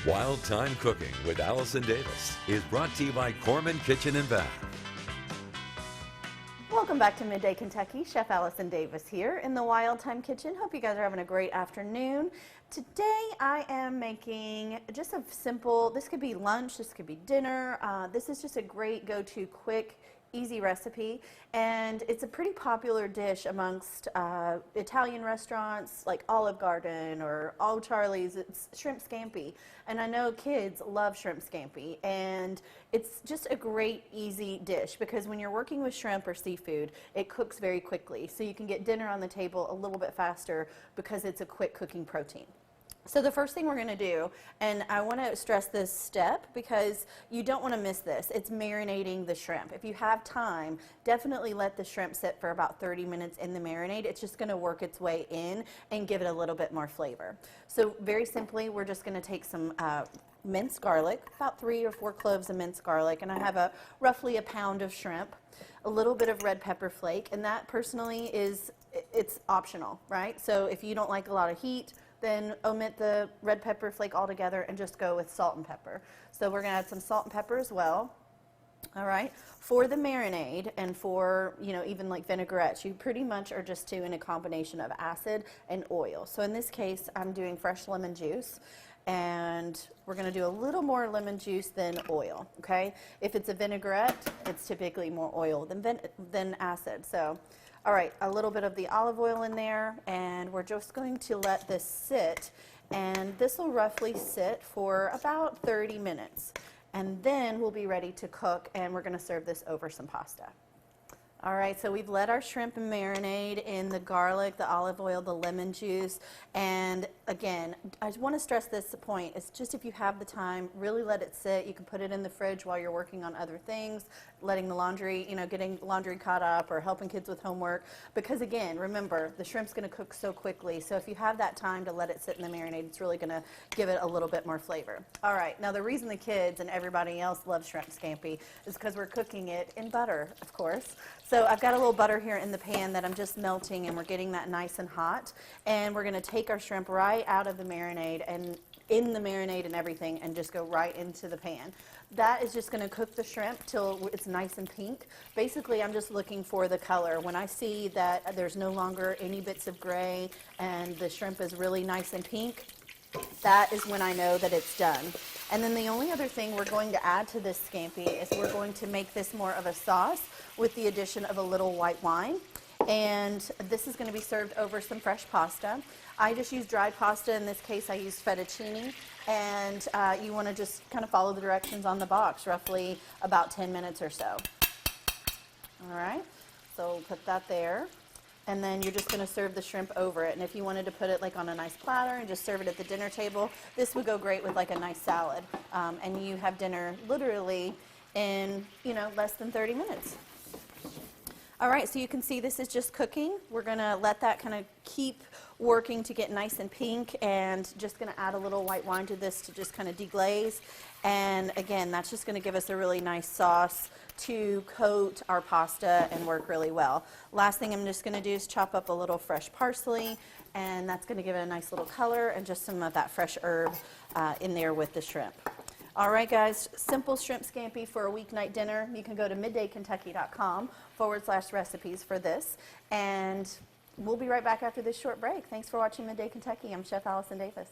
Wild Time Cooking with Allison Davis is brought to you by Corman Kitchen and Bath. Welcome back to Midday Kentucky. Chef Allison Davis here in the Wild Time Kitchen. Hope you guys are having a great afternoon. Today I am making just a simple, this could be lunch, this could be dinner. This is just a great go-to quick, easy recipe, and it's a pretty popular dish amongst Italian restaurants like Olive Garden or Old Charlie's. It's shrimp scampi, and I know kids love shrimp scampi, and it's just a great easy dish because when you're working with shrimp or seafood, it cooks very quickly, so you can get dinner on the table a little bit faster because it's a quick cooking protein. So the first thing we're going to do, and I want to stress this step because you don't want to miss this, it's marinating the shrimp. If you have time, definitely let the shrimp sit for about 30 minutes in the marinade. It's just going to work its way in and give it a little bit more flavor. So very simply, we're just going to take some minced garlic, about 3 or 4 cloves of minced garlic, and I have roughly a pound of shrimp, a little bit of red pepper flake, and that personally it's optional, right? So if you don't like a lot of heat, then omit the red pepper flake altogether and just go with salt and pepper. So we're going to add some salt and pepper as well. All right. For the marinade and for, even like vinaigrettes, you pretty much are just doing a combination of acid and oil. So in this case, I'm doing fresh lemon juice, and we're going to do a little more lemon juice than oil, okay? If it's a vinaigrette, it's typically more oil than acid. So all right, a little bit of the olive oil in there, and we're just going to let this sit, and this will roughly sit for about 30 minutes. And then we'll be ready to cook, and we're going to serve this over some pasta. All right, so we've let our shrimp marinate in the garlic, the olive oil, the lemon juice, and again, I just want to stress this point. It's just if you have the time, really let it sit. You can put it in the fridge while you're working on other things, letting the laundry, getting laundry caught up or helping kids with homework. Because again, remember, the shrimp's going to cook so quickly, so if you have that time to let it sit in the marinade, it's really going to give it a little bit more flavor. All right, now the reason the kids and everybody else loves shrimp scampi is because we're cooking it in butter, of course. So I've got a little butter here in the pan that I'm just melting, and we're getting that nice and hot. And we're going to take our shrimp right out of the marinade and in the marinade and everything and just go right into the pan. That is just going to cook the shrimp till it's nice and pink. Basically, I'm just looking for the color. When I see that there's no longer any bits of gray and the shrimp is really nice and pink, that is when I know that it's done. And then the only other thing we're going to add to this scampi is we're going to make this more of a sauce with the addition of a little white wine. And this is going to be served over some fresh pasta. I just use dried pasta. In this case, I used fettuccine. And you want to just kind of follow the directions on the box, roughly about 10 minutes or so. All right, so we'll put that there. And then you're just going to serve the shrimp over it. And if you wanted to put it like on a nice platter and just serve it at the dinner table, this would go great with like a nice salad. And you have dinner literally in, less than 30 minutes. All right, so you can see this is just cooking. We're going to let that kind of keep working to get nice and pink, and just going to add a little white wine to this to just kind of deglaze. And again, that's just going to give us a really nice sauce to coat our pasta and work really well. Last thing I'm just going to do is chop up a little fresh parsley, and that's going to give it a nice little color and just some of that fresh herb in there with the shrimp. All right, guys, simple shrimp scampi for a weeknight dinner. You can go to middaykentucky.com/recipes for this. And we'll be right back after this short break. Thanks for watching Midday Kentucky. I'm Chef Allison Davis.